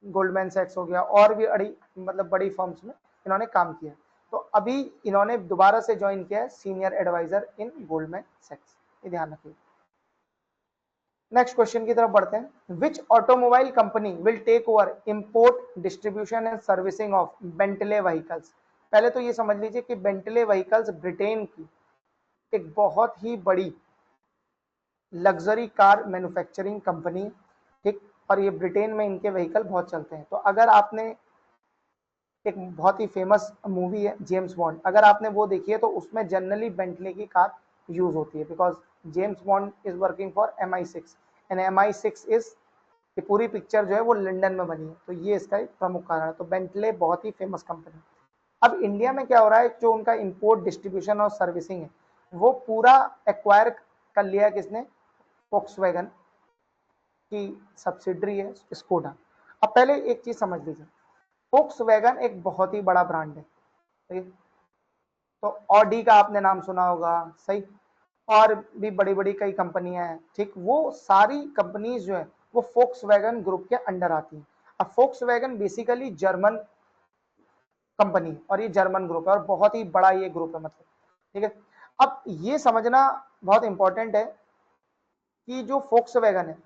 गोल्डमैन सैक्स हो गया, और भी बड़ी फर्म्स में इन्होंने काम किया, तो अभी इन्होंने दोबारा से ज्वाइन किया है सीनियर एडवाइजर इन गोल्डमैन सैक्स, ये ध्यान रखिए। नेक्स्ट क्वेश्चन की तरफ बढ़ते हैं। Which automobile company will take over import distribution and servicing of Bentley vehicles. पहले तो ये समझ लीजिए कि बेंटले व्हीकल्स ब्रिटेन की एक बहुत ही बड़ी लग्जरी कार मैन्युफैक्चरिंग कंपनी, ठीक, और ये ब्रिटेन में इनके व्हीकल बहुत चलते हैं। तो अगर आपने, एक बहुत ही फेमस मूवी है जेम्स बॉन्ड, अगर आपने वो देखी है तो उसमें जनरली बेंटले की कार यूज होती है, because James bond is working for MI6 and MI6 is, ये पूरी पिक्चर जो है वो लंदन में बनी है, तो ये इसका एक प्रमुख कारण है। तो बेंटले बहुत ही फेमस कंपनी। अब इंडिया में क्या हो रहा है, जो उनका इंपोर्ट डिस्ट्रीब्यूशन और सर्विसिंग है वो पूरा एक्वायर कर लिया है किसने, वोक्सवैगन की सब्सिडरी है स्कोडा। अब पहले एक चीज समझ लीजिए, वोक्सवैगन एक बहुत ही बड़ा ब्रांड है, ठीक, तो ऑडी का आपने नाम सुना होगा, सही, और भी बड़ी बड़ी कई कंपनियां हैं, ठीक, वो सारी कंपनीज जो है वो वोक्सवैगन ग्रुप के अंडर आती हैं। अब वोक्सवैगन बेसिकली जर्मन कंपनी, और ये जर्मन ग्रुप है, और बहुत ही बड़ा ये ग्रुप है, मतलब, ठीक है। अब ये समझना बहुत इंपॉर्टेंट है कि जो वोक्सवैगन है,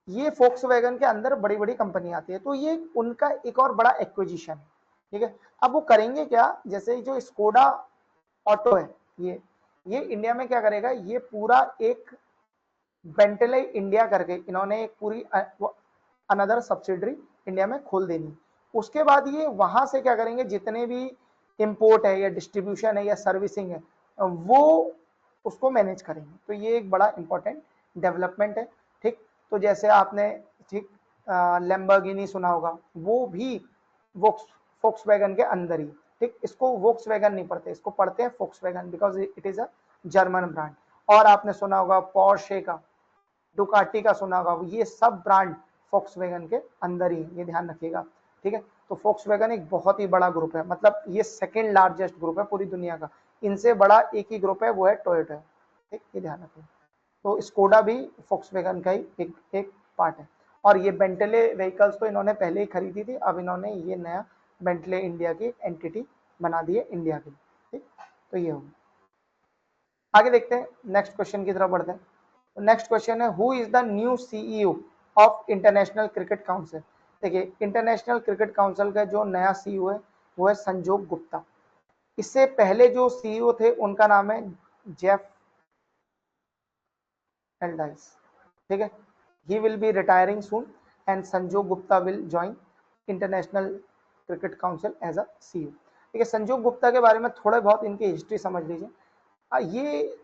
ये वोक्सवैगन के अंदर बड़ी बड़ी कंपनी आती है, तो ये उनका एक और बड़ा एक्विजिशन है, ठीक है। अब वो करेंगे क्या, जैसे जो स्कोडा ऑटो है, ये इंडिया में क्या करेगा, ये पूरा एक बेंटले इंडिया करके इन्होंने एक पूरी अनदर सब्सिडरी इंडिया में खोल देनी। उसके बाद ये वहां से क्या करेंगे, जितने भी इंपोर्ट है या डिस्ट्रीब्यूशन है या सर्विसिंग है वो उसको मैनेज करेंगे। तो ये एक बड़ा इंपॉर्टेंट डेवलपमेंट है, ठीक। तो जैसे आपने, ठीक, लैम्बोर्गिनी सुना होगा, वो भी वोक्सवैगन के अंदर ही, ठीक, इसको वोक्सवैगन नहीं पढ़ते, इसको पढ़ते हैं Volkswagen, because it is a German brand. और आपने सुना होगा पोर्शे का, डुकाटी का सुना होगा, ये सब ब्रांड वोक्सवैगन के अंदर ही, ये ध्यान रखिएगा, ठीक है। तो वोक्सवैगन एक बहुत ही बड़ा ग्रुप है, मतलब ये सेकंड लार्जेस्ट ग्रुप है पूरी दुनिया का, इनसे बड़ा एक ही ग्रुप है, वो है टोयोटा, ठीक, ये ध्यान रखिए। तो स्कोडा भी वोक्सवैगन का ही एक पार्ट है। और ये बेंटले व्हीकल्स तो इन्होंने पहले ही खरीदी थी, अब इन्होंने ये नया बेंटले इंडिया की एंटिटी बना दी है इंडिया की, ठीक। तो ये होगा। आगे देखते हैं, नेक्स्ट क्वेश्चन की तरफ बढ़ते हैं। नेक्स्ट क्वेश्चन है, who is the new CEO of international Cricket council. देखिए, इंटरनेशनल क्रिकेट काउंसिल का जो नया CEO है वो है संजोग गुप्ता। इससे पहले जो CEO थे उनका नाम है जेफ एल्डाइस, ठीक है। He will be retiring soon and Sanjog Gupta will join International Cricket Council as a CEO, ठीक है। संजोग गुप्ता के बारे में थोड़ा बहुत इनकी हिस्ट्री समझ लीजिए। ये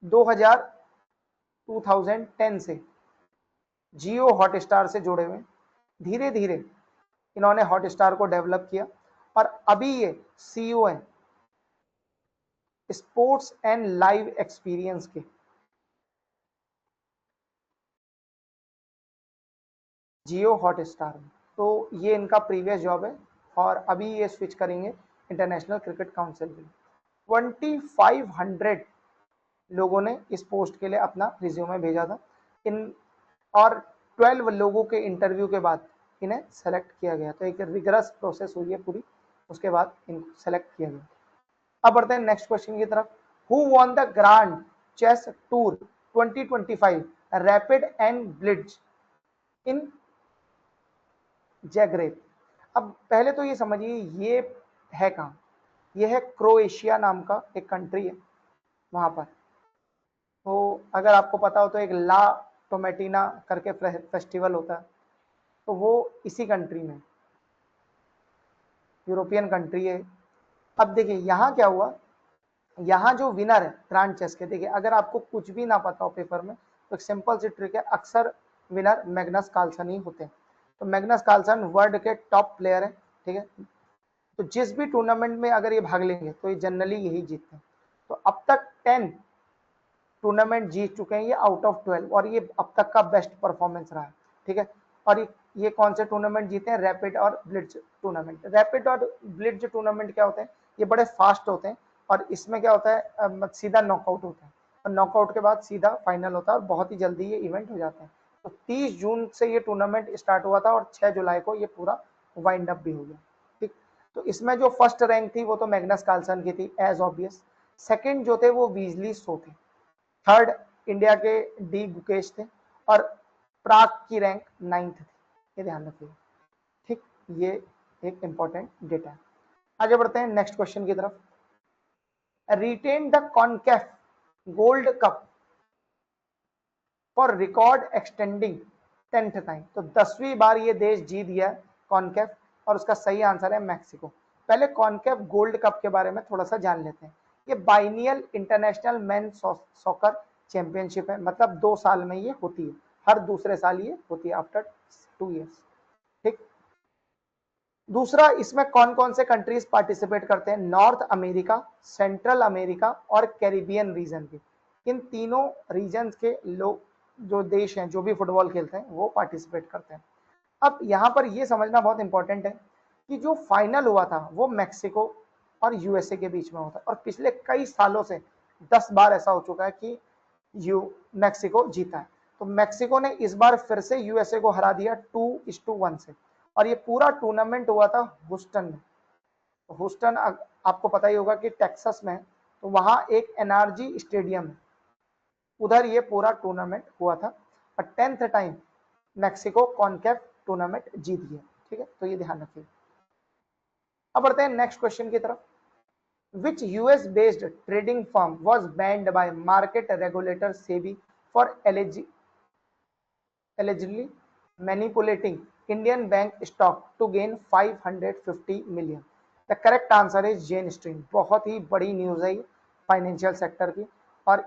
2010 से जियो हॉटस्टार से जुड़े हुए, धीरे धीरे इन्होंने हॉटस्टार को डेवलप किया, और अभी ये CEO है स्पोर्ट्स एंड लाइव एक्सपीरियंस के, जियो हॉटस्टार में। तो ये इनका प्रीवियस जॉब है, और अभी ये स्विच करेंगे इंटरनेशनल क्रिकेट काउंसिल में। 2500 लोगों ने इस पोस्ट के लिए अपना रिज्यूमे भेजा था इन, और 12 लोगों के इंटरव्यू के बाद इन्हें सेलेक्ट किया गया। तो एक रिगरस प्रोसेस हुई है पूरी, उसके बाद इनको सेलेक्ट किया गया। अब बढ़ते हैं नेक्स्ट क्वेश्चन की तरफ। Who won the Grand Chess Tour 2025 rapid and blitz in Zagreb? अब पहले तो ये समझिए ये है कहाँ, ये है क्रोएशिया नाम का एक कंट्री है वहां पर। तो अगर आपको पता हो तो एक ला टोमेटिना करके फेस्टिवल होता है, तो वो इसी कंट्री में, यूरोपियन कंट्री है। अब देखिए यहाँ क्या हुआ, यहाँ जो विनर है ग्रैंड चेस के, देखिए अगर आपको कुछ भी ना पता हो पेपर में तो एक सिंपल सी ट्रिक है, अक्सर विनर मैग्नस कार्लसन ही होते हैं। तो मैग्नस कार्लसन वर्ल्ड के टॉप प्लेयर है, ठीक है। तो जिस भी टूर्नामेंट में अगर ये भाग लेंगे तो ये जनरली यही जीतते हैं। तो अब तक 10 टूर्नामेंट जीत चुके हैं ये आउट ऑफ 12, और ये अब तक का बेस्ट परफॉर्मेंस रहा है, ठीक है। और ये कौन से टूर्नामेंट जीते हैं? रैपिड और ब्लिट्ज टूर्नामेंट। रैपिड और ब्लिट्ज टूर्नामेंट क्या होते हैं? ये बड़े फास्ट होते हैं, और इसमें क्या होता है, सीधा नॉकआउट होता है, और नॉकआउट के बाद सीधा फाइनल होता है, और बहुत ही जल्दी ये इवेंट हो जाते हैं। तो 30 जून से ये टूर्नामेंट स्टार्ट हुआ था, और 6 जुलाई को ये पूरा वाइंड अप भी हो गया, ठीक। तो इसमें जो फर्स्ट रैंक थी वो तो मैग्नस कार्लसन की थी एज ऑब्वियस। सेकंड जो थे वो वीजली सो थे। थर्ड इंडिया के डी गुकेश थे, और प्राग की रैंक 9th थी, ये ध्यान रखिए, ठीक। ये एक इंपॉर्टेंट डेटा है। आगे बढ़ते हैं नेक्स्ट क्वेश्चन की तरफ। Retain the Concacaf Gold Cup for record extending 10th time. तो 10वीं बार ये देश जीत गया कॉनकैफ, और उसका सही आंसर है मैक्सिको। पहले कॉनकैफ गोल्ड कप के बारे में थोड़ा सा जान लेते हैं। ये biennial international main soccer championship है, मतलब 2 साल में ये होती है, हर दूसरे साल ये होती है, आफ्टर 2 years, ठीक। दूसरा, इसमें कौन कौन से कंट्रीज पार्टिसिपेट करते हैं? नॉर्थ अमेरिका, सेंट्रल अमेरिका और कैरिबियन रीजन के। इन तीनों रीजन के लोग, जो देश हैं जो भी फुटबॉल खेलते हैं, वो पार्टिसिपेट करते हैं। अब यहाँ पर ये समझना बहुत इंपॉर्टेंट है कि जो फाइनल हुआ था वो मैक्सिको और यूएसए के बीच में होता है, और पिछले कई सालों से 10 बार ऐसा हो चुका है कि मैक्सिको जीता है। तो मैक्सिको ने इस बार फिर से यूएसए को हरा दिया 2-1 से, और ये पूरा टूर्नामेंट हुआ था ह्यूस्टन में। तो ह्यूस्टन आपको पता ही होगा कि टेक्सास में है, तो वहां एक एनआरजी स्टेडियम है, उधर ये पूरा टूर्नामेंट हुआ था, और 10th टाइम मैक्सिको कॉनकैफ टूर्नामेंट जीत गया, ठीक है। तो ये ध्यान रखिए। अब बढ़ते हैं नेक्स्ट क्वेश्चन की तरफ। Which US based trading firm was banned by market regulator SEBI for allegedly manipulating Indian bank stock to gain 550 million? The correct answer is Jane Stream। बहुत ही बड़ी न्यूज है फाइनेंशियल सेक्टर की, और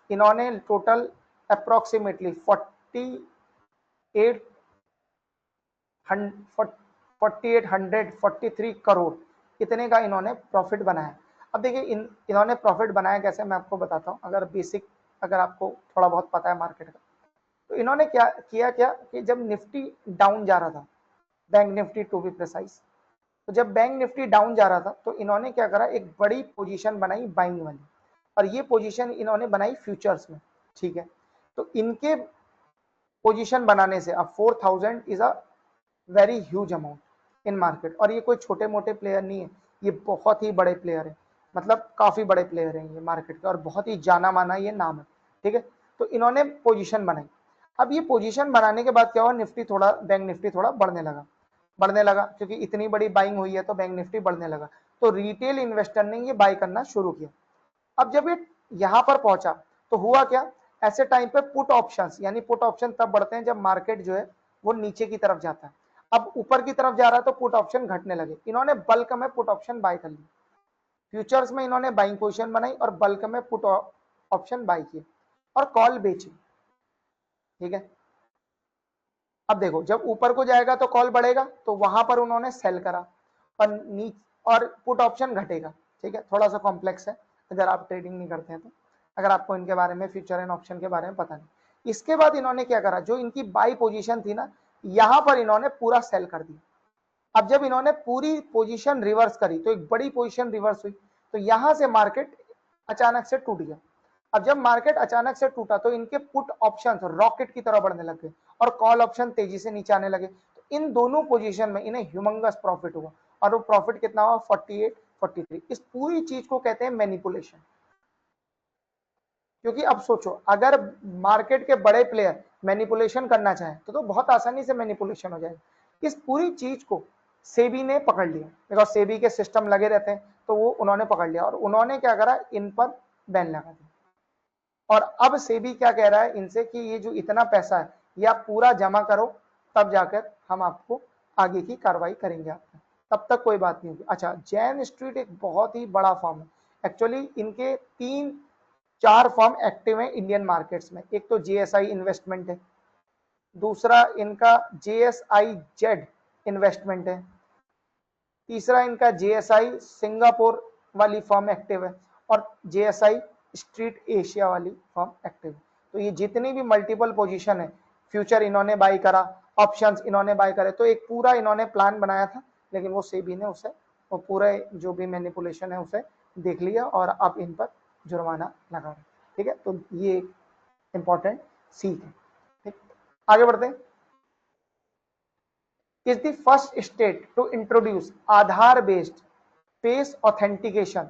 इन्होंने टोटल अप्रोक्सीमेटली 4843 करोड़ इतने का इन्होंने प्रॉफिट बनाया। अब देखिए इन्होंने प्रॉफिट बनाया कैसे, मैं आपको बताता हूँ। अगर आपको थोड़ा बहुत पता है मार्केट का, तो इन्होंने क्या किया कि जब निफ्टी डाउन जा रहा था, bank Nifty to be precise, तो जब बैंक निफ्टी डाउन जा रहा था तो इन्होंने क्या करा, एक बड़ी पोजीशन बनाई बाइंग वाली, और ये पोजीशन इन्होंने बनाई फ्यूचर्स में, ठीक है। तो इनके पोजीशन बनाने से अब 4000 is a very huge amount in market, और ये कोई छोटे मोटे प्लेयर नहीं है, ये बहुत ही बड़े प्लेयर है, मतलब काफी बड़े प्लेयर हैं ये मार्केट के, और बहुत ही जाना माना ये नाम है, ठीक है। तो इन्होंने पोजीशन बनाई। अब ये पोजीशन बनाने के बाद क्या हुआ, बैंक निफ्टी थोड़ा बढ़ने लगा, क्योंकि इतनी बड़ी बाइंग हुई है तो बैंक निफ्टी बढ़ने लगा, तो रिटेल इन्वेस्टर ने ये बाय करना शुरू किया। अब जब ये यहाँ पर पहुंचा तो हुआ क्या, ऐसे टाइम पे पुट ऑप्शंस, यानी पुट ऑप्शन तब बढ़ते हैं जब मार्केट जो है वो नीचे की तरफ जाता है। अब ऊपर की तरफ जा रहा है तो पुट ऑप्शन घटने लगे, इन्होंने बल्क में पुट ऑप्शन बाय कर ली, फ्यूचर्स में इन्होंने बाइंग पोजीशन बनाई और बल्क में पुट ऑप्शन बाय किए और कॉल बेची, ठीक है। अब देखो जब ऊपर को जाएगा तो कॉल बढ़ेगा, तो वहां पर उन्होंने सेल करा, और पुट ऑप्शन घटेगा, ठीक है। थोड़ा सा कॉम्प्लेक्स है अगर आप ट्रेडिंग नहीं करते हैं तो, अगर आपको इनके बारे में फ्यूचर एंड ऑप्शन के बारे में पता नहीं। इसके बाद इन्होंने क्या करा, जो इनकी बाई पोजीशन थी ना, यहां पर इन्होंने पूरा सेल कर दिया। अब जब इन्होंने पूरी पोजीशन रिवर्स करी तो एक बड़ी पोजीशन रिवर्स हुई, तो यहां से मार्केट अचानक से टूट गया। अब जब मार्केट अचानक से टूटा तो इनके पुट ऑप्शंस रॉकेट की तरह बढ़ने लगे और कॉल ऑप्शन तेजी से नीचे आने लगे। तो इन दोनों पोजीशन में इन्हें ह्यूमंगस प्रॉफिट हुआ, और वो प्रॉफिट कितना हुआ 48 43। इस पूरी चीज को कहते हैं मैनिपुलेशन। क्योंकि अब सोचो, अगर मार्केट के बड़े प्लेयर मैनिपुलेशन करना चाहें तो बहुत आसानी से मैनिपुलेशन हो जाएगा। इस पूरी चीज को सेबी ने पकड़ लिया, बिकॉज सेबी के सिस्टम लगे रहते हैं, तो वो उन्होंने पकड़ लिया और उन्होंने क्या करा, इन पर बैन लगा दिया। और अब सेबी क्या कह रहा है इनसे कि ये जो इतना पैसा है ये आप पूरा जमा करो, तब जाकर हम आपको आगे की कार्रवाई करेंगे आपको, तब तक कोई बात नहीं होगी। अच्छा, जैन स्ट्रीट एक बहुत ही बड़ा फर्म है। एक्चुअली इनके 3-4 फर्म एक्टिव हैं इंडियन मार्केट्स में। एक तो जेएसआई इन्वेस्टमेंट है, दूसरा इनका जेएसआई जेड इन्वेस्टमेंट है, तीसरा इनका जेएसआई सिंगापुर वाली फर्म एक्टिव है, और जेएसआई स्ट्रीट एशिया वाली फर्म एक्टिव है। तो ये जितनी भी मल्टीपल पोजीशन है, फ्यूचर इन्होंने बाई करा, ऑप्शंस इन्होंने बाय करे, तो एक पूरा इन्होंने प्लान बनाया था, लेकिन वो सेबी ने उसे, वो पूरे जो भी मैनिपुलेशन है उसे देख लिया और अब इन पर जुर्माना लगा रहा है। ठीक है, तो ये इंपॉर्टेंट सीख है। ठीक, आगे बढ़ते हैं। is the first state to introduce Aadhaar based face authentication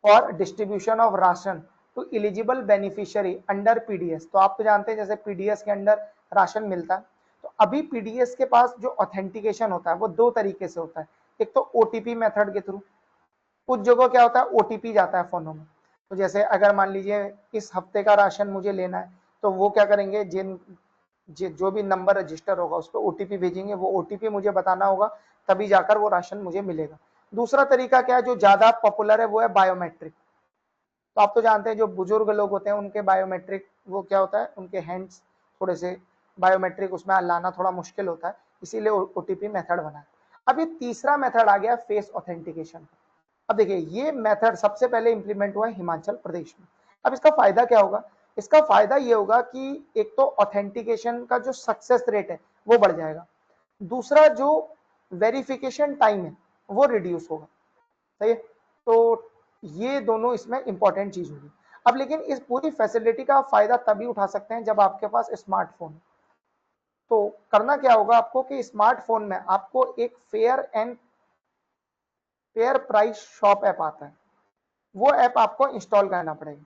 for distribution of ration to eligible beneficiary under PDS। तो आप तो जानते हैं जैसे PDS के अंडर राशन मिलता है, तो अभी PDS के पास जो ऑथेंटिकेशन होता है वो 2 तरीके से होता है। एक तो OTP मेथड के थ्रू, कुछ जगह क्या होता है OTP जाता है फोनों में। तो जैसे अगर मान लीजिए इस हफ्ते का राशन मुझे लेना है, तो वो क्या करेंगे, जो भी नंबर रजिस्टर होगा उस पर ओटीपी भेजेंगे, वो ओटीपी मुझे बताना होगा, तभी जाकर वो राशन मुझे मिलेगा। दूसरा तरीका क्या है जो ज्यादा पॉपुलर है, वो है बायोमेट्रिक। तो आप तो जानते हैं जो बुजुर्ग लोग होते हैं उनके बायोमेट्रिक वो क्या होता है, उनके हैंड्स थोड़े से बायोमेट्रिक उसमें लाना थोड़ा मुश्किल होता है, इसीलिए ओटीपी मेथड बना है। अब ये तीसरा मेथड आ गया फेस ऑथेंटिकेशन। अब देखिए ये मेथड सबसे पहले इंप्लीमेंट हुआ है हिमाचल प्रदेश में। अब इसका फायदा क्या होगा, इसका फायदा ये होगा कि एक तो ऑथेंटिकेशन का जो सक्सेस रेट है वो बढ़ जाएगा, दूसरा जो वेरिफिकेशन टाइम है वो रिड्यूस होगा। सही है, तो ये दोनों इसमें इंपॉर्टेंट चीज होगी। अब लेकिन इस पूरी फैसिलिटी का फायदा तभी उठा सकते हैं जब आपके पास स्मार्टफोन। तो करना क्या होगा आपको कि स्मार्टफोन में आपको एक फेयर प्राइस शॉप ऐप आता है, वो ऐप आपको इंस्टॉल करना पड़ेगा,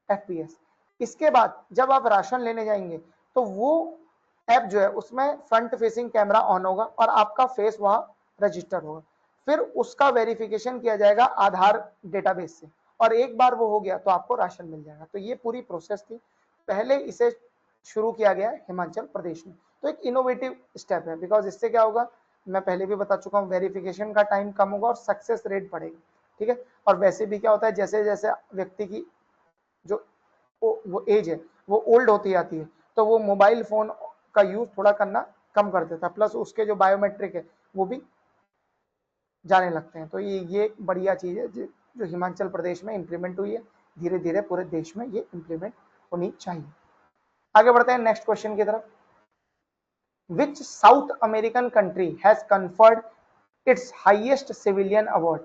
FPS। इसके बाद जब आप राशन लेने जाएंगे तो वो ऐप जो है उसमें फ्रंट फेसिंग कैमरा ऑन होगा और आपका फेस वहां रजिस्टर होगा, फिर उसका वेरिफिकेशन किया जाएगा आधार डेटाबेस से, और एक बार वो हो गया तो आपको राशन मिल जाएगा। तो ये पूरी प्रोसेस थी, पहले इसे शुरू किया गया है हिमाचल प्रदेश में। तो एक इनोवेटिव स्टेप है, बिकॉज इससे क्या होगा, मैं पहले भी बता चुका हूँ, वेरिफिकेशन का टाइम कम होगा और सक्सेस रेट बढ़ेगा। ठीक है, और वैसे भी क्या होता है, जैसे जैसे व्यक्ति की जो वो एज है वो ओल्ड होती जाती है, तो वो मोबाइल फोन का यूज थोड़ा करना कम कर देता है, प्लस उसके जो बायोमेट्रिक है वो भी जाने लगते हैं। तो ये एक बढ़िया चीज है जो हिमाचल प्रदेश में इंप्लीमेंट हुई है, धीरे धीरे पूरे देश में ये इंप्लीमेंट होनी चाहिए। आगे बढ़ते हैं नेक्स्ट क्वेश्चन की तरफ। Which South American country has conferred its highest civilian award,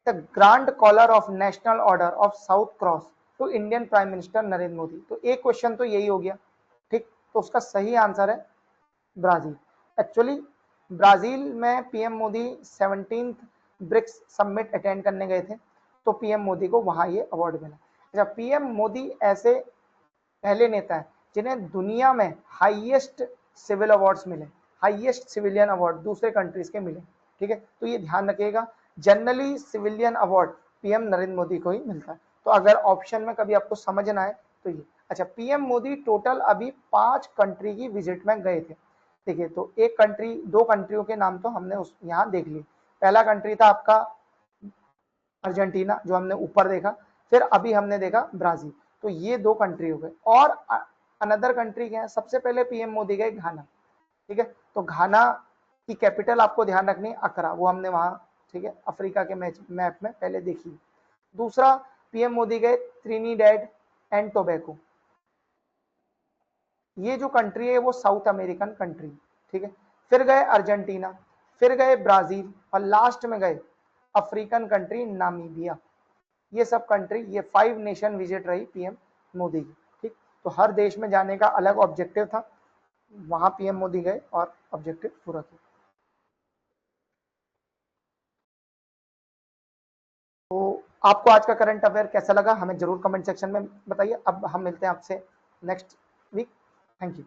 the Grand Collar of National Order of South Cross to Indian Prime Minister Narendra Modi. तो एक क्वेश्चन तो यही हो गया, ठीक, तो उसका सही आंसर है ब्राजील। एक्चुअली ब्राजील में PM Modi 17th BRICS summit attend करने गए थे, तो पीएम मोदी को वहां ये अवार्ड मिला। अच्छा, पीएम मोदी ऐसे पहले नेता है जिन्हें दुनिया में हाईएस्ट सिविल अवार्ड्स मिले, हाईएस्ट सिविलियन अवार्ड दूसरे कंट्रीज के मिले। ठीक है, तो ये ध्यान रखिएगा, generally civilian award PM Narendra Modi को ही मिलता है। तो अगर ऑप्शन में कभी आपको समझ ना आए तो ये। अच्छा, पीएम मोदी टोटल अभी 5 कंट्री की विजिट में गए थे। देखिए, तो एक कंट्री, 2 कंट्रियों के नाम तो हमने उस यहाँ देख लिए। पहला कंट्री था आपका अर्जेंटीना, जो हमने ऊपर देखा, फिर अभी हमने देखा ब्राजील। तो ये 2 कंट्री हो गए, और अनदर कंट्री क्या है, सबसे पहले पीएम मोदी गए घाना। ठीक है, तो घाना की कैपिटल आपको ध्यान रखनी है अकरा, वो हमने वहां, ठीक है, अफ्रीका के मैप में पहले देखी। दूसरा, पीएम मोदी गए त्रिनिडेड एंड टोबैको, ये जो कंट्री है वो साउथ अमेरिकन कंट्री। ठीक है, फिर गए अर्जेंटीना, फिर गए ब्राजील, और लास्ट में गए अफ्रीकन कंट्री नामीबिया। ये सब कंट्री, ये 5 नेशन विजिट रही पीएम मोदी की। ठीक, तो हर देश में जाने का अलग ऑब्जेक्टिव था, वहां पीएम मोदी गए और ऑब्जेक्टिव पूरा किया। तो आपको आज का करंट अफेयर कैसा लगा हमें जरूर कमेंट सेक्शन में बताइए। अब हम मिलते हैं आपसे नेक्स्ट वीक। Thank you.